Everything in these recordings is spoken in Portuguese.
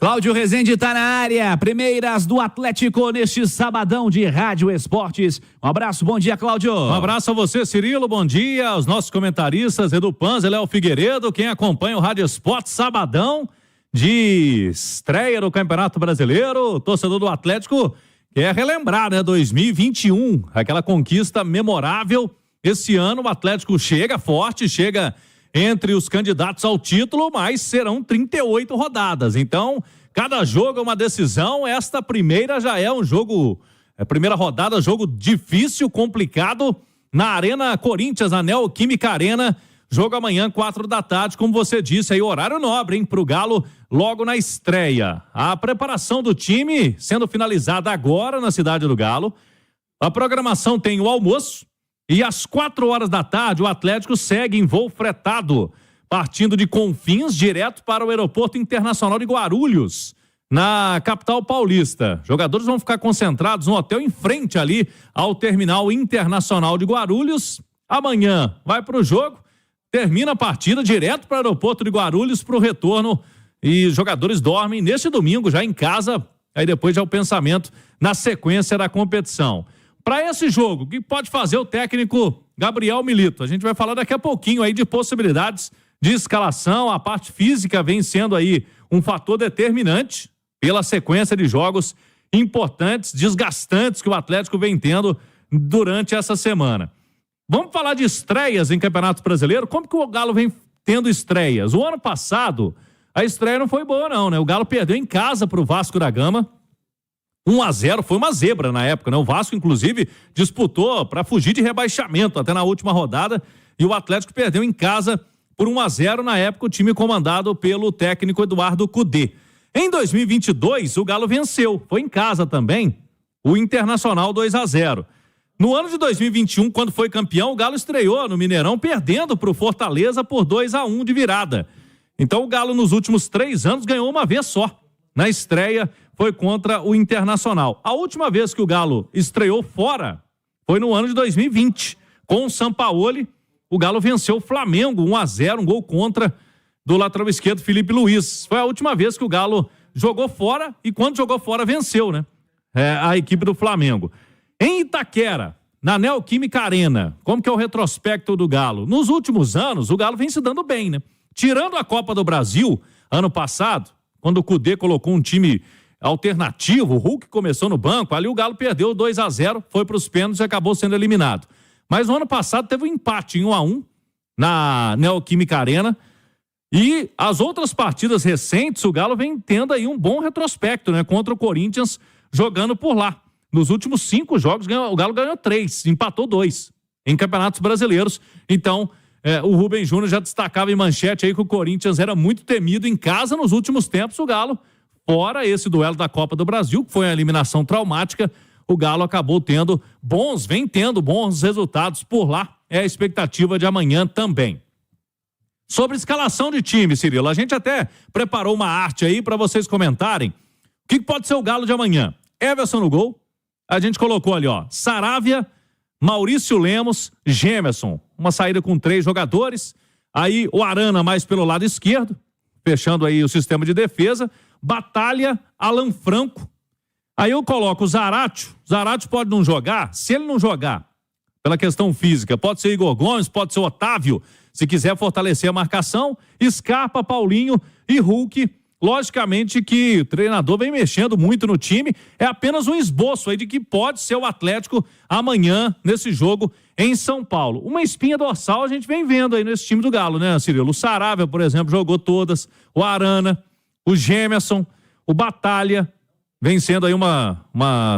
Cláudio Rezende tá na área, primeiras do Atlético neste sabadão de Rádio Esportes. Um abraço, bom dia, Cláudio. Um abraço a você, Cirilo, bom dia aos nossos comentaristas, Edu Panza, Léo Figueiredo, quem acompanha o Rádio Esportes, sabadão de estreia do Campeonato Brasileiro. O torcedor do Atlético quer relembrar, né, 2021, aquela conquista memorável. Esse ano o Atlético chega forte, chega entre os candidatos ao título, mas serão 38 rodadas. Então, cada jogo é uma decisão. Esta primeira já é um jogo, primeira rodada, jogo difícil, complicado, na Arena Corinthians, na Neoquímica Arena. Jogo amanhã, 4 da tarde, como você disse, aí horário nobre, hein, pro Galo, logo na estreia. A preparação do time sendo finalizada agora na cidade do Galo. A programação tem o almoço. E às 4 horas da tarde, o Atlético segue em voo fretado, partindo de Confins direto para o Aeroporto Internacional de Guarulhos, na capital paulista. Jogadores vão ficar concentrados no hotel em frente ali ao Terminal Internacional de Guarulhos. Amanhã vai para o jogo, termina a partida direto para o Aeroporto de Guarulhos para o retorno. E os jogadores dormem neste domingo já em casa, aí depois já o pensamento na sequência da competição. Para esse jogo, o que pode fazer o técnico Gabriel Milito? A gente vai falar daqui a pouquinho aí de possibilidades de escalação. A parte física vem sendo aí um fator determinante pela sequência de jogos importantes, desgastantes que o Atlético vem tendo durante essa semana. Vamos falar de estreias em Campeonato Brasileiro? Como que o Galo vem tendo estreias? O ano passado, a estreia não foi boa não, né? O Galo perdeu em casa para o Vasco da Gama. 1-0, foi uma zebra na época, né? O Vasco, inclusive, disputou para fugir de rebaixamento até na última rodada e o Atlético perdeu em casa por 1-0 na época, o time comandado pelo técnico Eduardo Cudê. Em 2022, o Galo venceu, foi em casa também, o Internacional 2-0. No ano de 2021, quando foi campeão, o Galo estreou no Mineirão perdendo para o Fortaleza por 2-1 de virada. Então o Galo nos últimos 3 anos ganhou uma vez só. Na estreia foi contra o Internacional. A última vez que o Galo estreou fora foi no ano de 2020. Com o Sampaoli, o Galo venceu o Flamengo 1-0, um gol contra do lateral esquerdo Felipe Luiz. Foi a última vez que o Galo jogou fora e quando jogou fora venceu, né? A equipe do Flamengo. Em Itaquera, na Neoquímica Arena, como que é o retrospecto do Galo? Nos últimos anos, o Galo vem se dando bem, né? Tirando a Copa do Brasil, ano passado, quando o Cudê colocou um time alternativo, o Hulk começou no banco, ali o Galo perdeu 2-0, foi para os pênaltis e acabou sendo eliminado. Mas no ano passado teve um empate em 1-1 na Neoquímica Arena e as outras partidas recentes, o Galo vem tendo aí um bom retrospecto, né? Contra o Corinthians, jogando por lá. Nos últimos 5 jogos, o Galo ganhou 3, empatou 2 em campeonatos brasileiros. Então, o Rubem Júnior já destacava em manchete aí que o Corinthians era muito temido em casa nos últimos tempos. O Galo, fora esse duelo da Copa do Brasil, que foi uma eliminação traumática, o Galo acabou vem tendo bons resultados por lá. É a expectativa de amanhã também. Sobre escalação de time, Cirilo, a gente até preparou uma arte aí para vocês comentarem. O que pode ser o Galo de amanhã? Everson no gol. A gente colocou ali, ó, Saravia, Maurício Lemos, Gemerson. Uma saída com 3 jogadores. Aí o Arana mais pelo lado esquerdo, fechando aí o sistema de defesa. Batalha, Alan Franco. Aí eu coloco o Zaratio. Zaratio pode não jogar. Se ele não jogar, pela questão física, pode ser Igor Gomes, pode ser Otávio, se quiser fortalecer a marcação. Scarpa, Paulinho e Hulk. Logicamente que o treinador vem mexendo muito no time, é apenas um esboço aí de que pode ser o Atlético amanhã nesse jogo em São Paulo. Uma espinha dorsal a gente vem vendo aí nesse time do Galo, né, Cirilo? O Saravia, por exemplo, jogou todas, o Arana, o Gemerson, o Batalha, vem sendo aí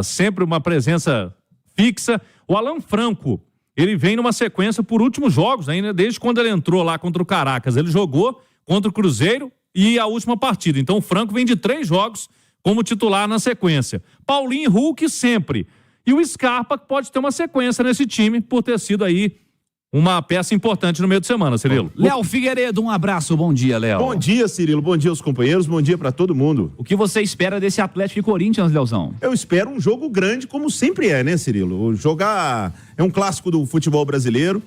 sempre uma presença fixa. O Alan Franco, ele vem numa sequência por últimos jogos ainda, desde quando ele entrou lá contra o Caracas, ele jogou contra o Cruzeiro e a última partida. Então o Franco vem de 3 jogos como titular na sequência. Paulinho e Hulk sempre. E o Scarpa pode ter uma sequência nesse time por ter sido aí uma peça importante no meio de semana, Cirilo. Léo Figueiredo, um abraço, bom dia, Léo. Bom dia, Cirilo, bom dia aos companheiros, bom dia pra todo mundo. O que você espera desse Atlético e Corinthians, Leozão? Eu espero um jogo grande como sempre é, né, Cirilo? É um clássico do futebol brasileiro.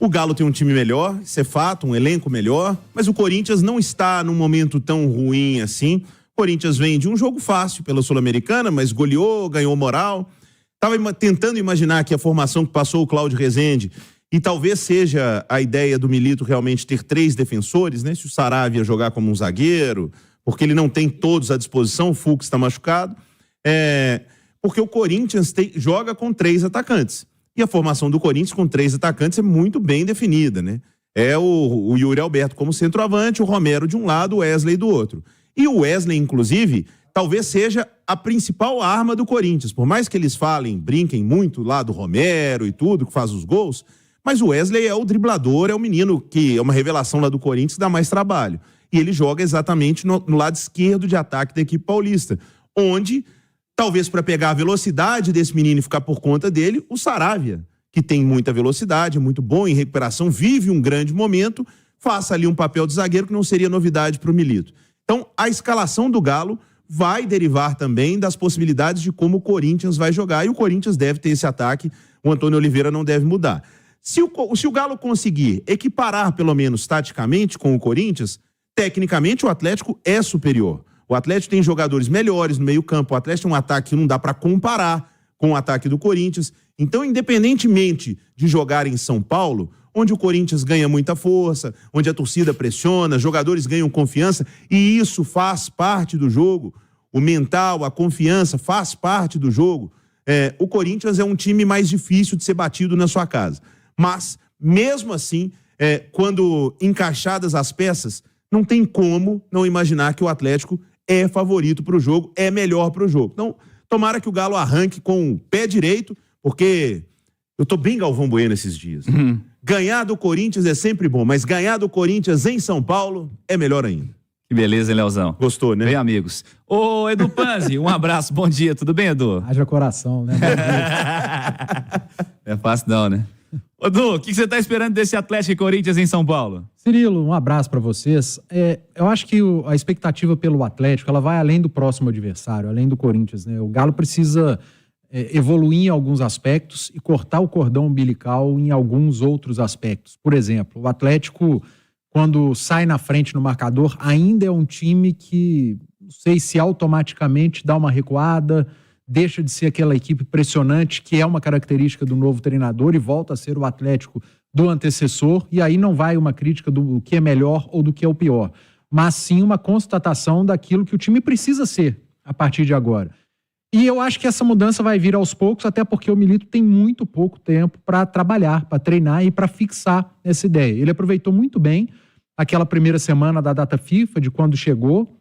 O Galo tem um time melhor, isso é fato, um elenco melhor, mas o Corinthians não está num momento tão ruim assim. O Corinthians vem de um jogo fácil pela Sul-Americana, mas goleou, ganhou moral. Estava tentando imaginar que a formação que passou o Cláudio Rezende, e talvez seja a ideia do Milito realmente ter 3 defensores, né? Se o Saravia jogar como um zagueiro, porque ele não tem todos à disposição, o Fux está machucado, porque o Corinthians joga com 3 atacantes. E a formação do Corinthians com 3 atacantes é muito bem definida, né? É o Yuri Alberto como centroavante, o Romero de um lado, o Wesley do outro. E o Wesley, inclusive, talvez seja a principal arma do Corinthians. Por mais que eles brinquem muito lá do Romero e tudo, que faz os gols, mas o Wesley é o driblador, é o menino que é uma revelação lá do Corinthians, dá mais trabalho. E ele joga exatamente no lado esquerdo de ataque da equipe paulista, onde, talvez para pegar a velocidade desse menino e ficar por conta dele, o Saravia, que tem muita velocidade, é muito bom em recuperação, vive um grande momento, faça ali um papel de zagueiro que não seria novidade para o Milito. Então, a escalação do Galo vai derivar também das possibilidades de como o Corinthians vai jogar, e o Corinthians deve ter esse ataque, o Antônio Oliveira não deve mudar. Se o Galo conseguir equiparar, pelo menos taticamente, com o Corinthians, tecnicamente o Atlético é superior. O Atlético tem jogadores melhores no meio-campo, o Atlético tem um ataque que não dá para comparar com o ataque do Corinthians. Então, independentemente de jogar em São Paulo, onde o Corinthians ganha muita força, onde a torcida pressiona, jogadores ganham confiança, e isso faz parte do jogo, o mental, a confiança faz parte do jogo. O Corinthians é um time mais difícil de ser batido na sua casa. Mas, mesmo assim, quando encaixadas as peças, não tem como não imaginar que o Atlético é favorito para o jogo, é melhor para o jogo. Então, tomara que o Galo arranque com o pé direito, porque eu tô bem Galvão Bueno esses dias. Ganhar do Corinthians é sempre bom, mas ganhar do Corinthians em São Paulo é melhor ainda. Que beleza, hein, Leozão? Gostou, né? Bem, amigos. Ô, Edu Panzi, um abraço, bom dia, tudo bem, Edu? Haja coração, né? Não é fácil não, né? Ô, Edu, o que você tá esperando desse Atlético e Corinthians em São Paulo? Cirilo, um abraço para vocês. Eu acho que a expectativa pelo Atlético, ela vai além do próximo adversário, além do Corinthians, né? O Galo precisa evoluir em alguns aspectos e cortar o cordão umbilical em alguns outros aspectos. Por exemplo, o Atlético, quando sai na frente no marcador, ainda é um time que, não sei se automaticamente dá uma recuada, deixa de ser aquela equipe pressionante, que é uma característica do novo treinador, e volta a ser o Atlético do antecessor, e aí não vai uma crítica do que é melhor ou do que é o pior, mas sim uma constatação daquilo que o time precisa ser a partir de agora. E eu acho que essa mudança vai vir aos poucos, até porque o Milito tem muito pouco tempo para trabalhar, para treinar e para fixar essa ideia. Ele aproveitou muito bem aquela primeira semana da data FIFA, de quando chegou.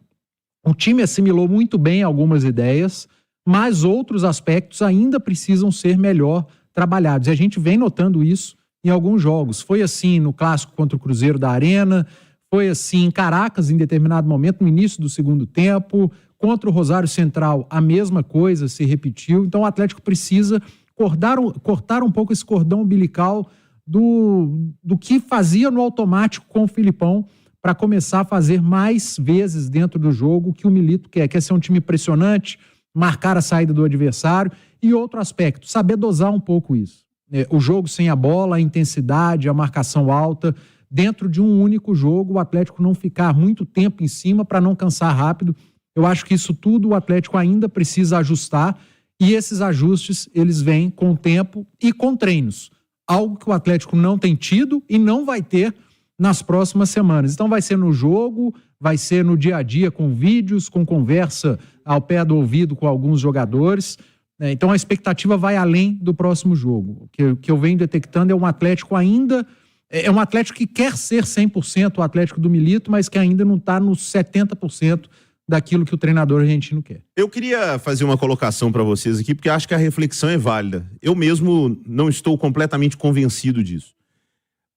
O time assimilou muito bem algumas ideias, mas outros aspectos ainda precisam ser melhor trabalhados. E a gente vem notando isso em alguns jogos. Foi assim no clássico contra o Cruzeiro da Arena, foi assim em Caracas em determinado momento, no início do segundo tempo. Contra o Rosário Central, a mesma coisa se repetiu. Então o Atlético precisa cortar um pouco esse cordão umbilical do que fazia no automático com o Filipão, para começar a fazer mais vezes dentro do jogo o que o Milito quer ser um time pressionante, marcar a saída do adversário. E outro aspecto, saber dosar um pouco isso. O jogo sem a bola, a intensidade, a marcação alta, dentro de um único jogo, o Atlético não ficar muito tempo em cima para não cansar rápido. Eu acho que isso tudo o Atlético ainda precisa ajustar, e esses ajustes eles vêm com o tempo e com treinos. Algo que o Atlético não tem tido e não vai ter nas próximas semanas. Então vai ser no jogo, vai ser no dia a dia com vídeos, com conversa ao pé do ouvido com alguns jogadores. Então a expectativa vai além do próximo jogo. O que eu venho detectando é um Atlético ainda... É um Atlético que quer ser 100% o Atlético do Milito, mas que ainda não está nos 70% daquilo que o treinador argentino quer. Eu queria fazer uma colocação para vocês aqui, porque acho que a reflexão é válida. Eu mesmo não estou completamente convencido disso.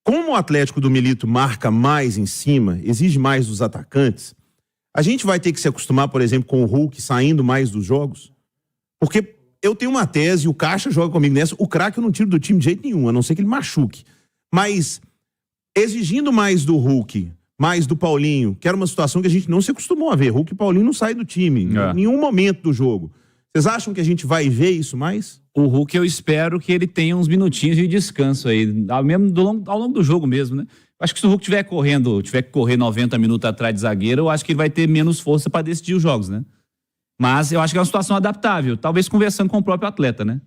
Como o Atlético do Milito marca mais em cima, exige mais dos atacantes, a gente vai ter que se acostumar, por exemplo, com o Hulk saindo mais dos jogos? Porque eu tenho uma tese, o Caixa joga comigo nessa, o craque eu não tiro do time de jeito nenhum, a não ser que ele machuque. Mas exigindo mais do Hulk, mais do Paulinho, que era uma situação que a gente não se acostumou a ver. Hulk e Paulinho não saem do time em nenhum momento do jogo. Vocês acham que a gente vai ver isso mais? O Hulk, eu espero que ele tenha uns minutinhos de descanso aí, ao longo do jogo mesmo, né? Acho que se o Hulk tiver que correr 90 minutos atrás de zagueiro, eu acho que ele vai ter menos força para decidir os jogos, né? Mas eu acho que é uma situação adaptável, talvez conversando com o próprio atleta, né?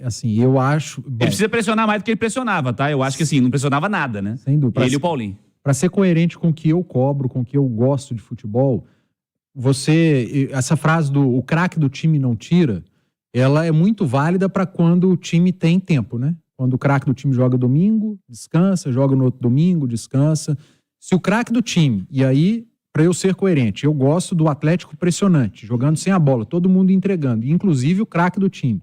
Assim, eu acho... Ele precisa pressionar mais do que ele pressionava, tá? Eu acho que assim, não pressionava nada, né? Sem dúvida. Ele e o Paulinho. Para ser coerente com o que eu cobro, com o que eu gosto de futebol, essa frase do o craque do time não tira, ela é muito válida para quando o time tem tempo, né? Quando o craque do time joga domingo, descansa, joga no outro domingo, descansa. Se o craque do time, e aí, para eu ser coerente, eu gosto do Atlético pressionante, jogando sem a bola, todo mundo entregando, inclusive o craque do time.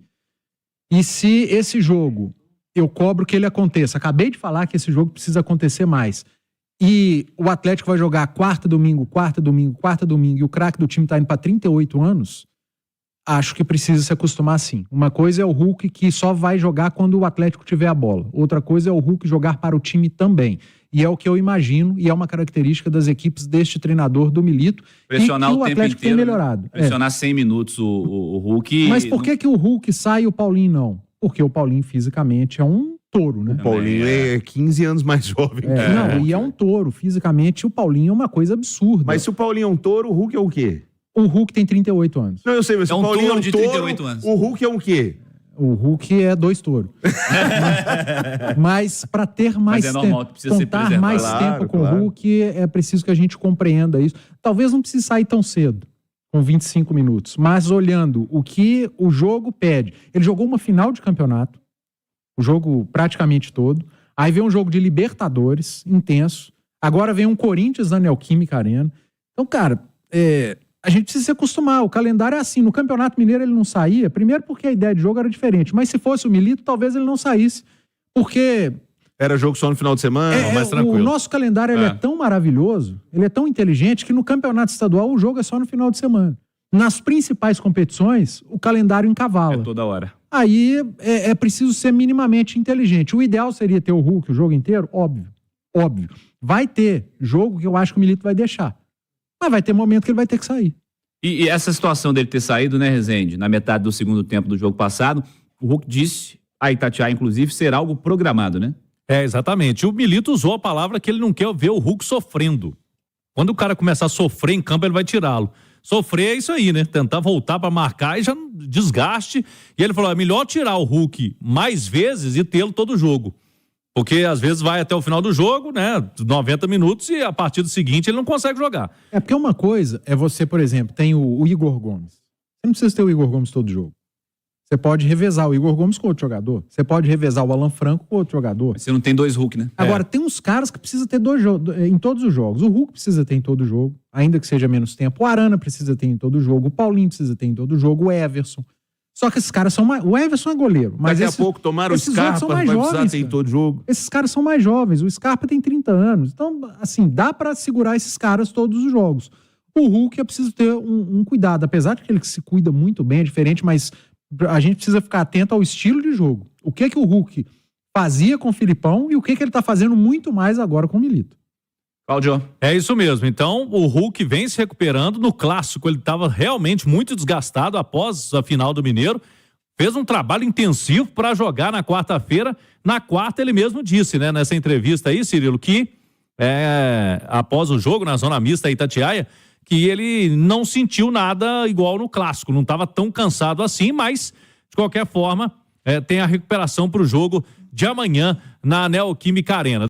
E se esse jogo eu cobro que ele aconteça, acabei de falar que esse jogo precisa acontecer mais, e o Atlético vai jogar quarta, domingo, e o craque do time está indo para 38 anos, acho que precisa se acostumar sim. Uma coisa é o Hulk que só vai jogar quando o Atlético tiver a bola. Outra coisa é o Hulk jogar para o time também. E é o que eu imagino, e é uma característica das equipes deste treinador do Milito, pressionar e que o o tempo Atlético inteiro, tem melhorado. Pressionar 100 minutos o Hulk. Mas por que o Hulk sai e o Paulinho não? Porque o Paulinho fisicamente é um touro, né? O Paulinho é 15 anos mais jovem. E é um touro. Fisicamente, o Paulinho é uma coisa absurda. Mas se o Paulinho é um touro, o Hulk é o quê? O Hulk tem 38 anos. Não, eu sei, mas se É o um Paulinho touro é um de touro, 38 anos. o Hulk é um quê? O Hulk é 2 touros. Mas para ter mais Mas é normal, tempo, precisa ser contar preservado. mais Claro, tempo com claro. o Hulk, é preciso que a gente compreenda isso. Talvez não precise sair tão cedo, com 25 minutos, mas olhando o que o jogo pede. Ele jogou uma final de campeonato, o jogo praticamente todo. Aí vem um jogo de Libertadores, intenso. Agora vem um Corinthians na Neoquímica Arena. Então, cara, a gente precisa se acostumar. O calendário é assim. No Campeonato Mineiro ele não saía, primeiro porque a ideia de jogo era diferente. Mas se fosse o Milito, talvez ele não saísse. Porque Era jogo só no final de semana, mais o tranquilo. nosso calendário ele é tão maravilhoso, ele é tão inteligente, que no Campeonato Estadual o jogo é só no final de semana. Nas principais competições, o calendário encavala. É toda hora. Aí é preciso ser minimamente inteligente. O ideal seria ter o Hulk o jogo inteiro? Óbvio. Vai ter jogo que eu acho que o Milito vai deixar. Mas vai ter momento que ele vai ter que sair. E essa situação dele ter saído, né, Rezende, na metade do segundo tempo do jogo passado, o Hulk disse, a Itatiaia inclusive, ser algo programado, né? Exatamente. O Milito usou a palavra que ele não quer ver o Hulk sofrendo. Quando o cara começar a sofrer em campo, ele vai tirá-lo. Sofrer é isso aí, né? Tentar voltar para marcar e já desgaste. E ele falou, é melhor tirar o Hulk mais vezes e tê-lo todo jogo. Porque às vezes vai até o final do jogo, né? 90 minutos e a partir do seguinte ele não consegue jogar. É porque uma coisa é você, por exemplo, tem o Igor Gomes. Você não precisa ter o Igor Gomes todo jogo. Você pode revezar o Igor Gomes com outro jogador. Você pode revezar o Alan Franco com outro jogador. Mas você não tem 2 Hulk, né? Agora, tem uns caras que precisam ter em todos os jogos. O Hulk precisa ter em todo jogo, ainda que seja menos tempo. O Arana precisa ter em todo jogo. O Paulinho precisa ter em todo jogo. O Everson. Só que esses caras são mais... O Everson é goleiro. Mas Daqui a pouco tomaram o esses outros Scarpa, são mais vai precisar jovens, ter em cara. todo jogo. Esses caras são mais jovens. O Scarpa tem 30 anos. Então, assim, dá pra segurar esses caras todos os jogos. O Hulk é preciso ter um cuidado. Apesar de que ele se cuida muito bem, é diferente, mas a gente precisa ficar atento ao estilo de jogo. O que o Hulk fazia com o Filipão e o que ele tá fazendo muito mais agora com o Milito. Cláudio. É isso mesmo. Então, o Hulk vem se recuperando. No clássico, ele estava realmente muito desgastado após a final do Mineiro. Fez um trabalho intensivo para jogar na quarta-feira. Na quarta, ele mesmo disse, né, nessa entrevista aí, Cirilo, que após o jogo na zona mista Itatiaia, que ele não sentiu nada igual no clássico. Não estava tão cansado assim, mas, de qualquer forma, tem a recuperação para o jogo de amanhã na Neoquímica Arena.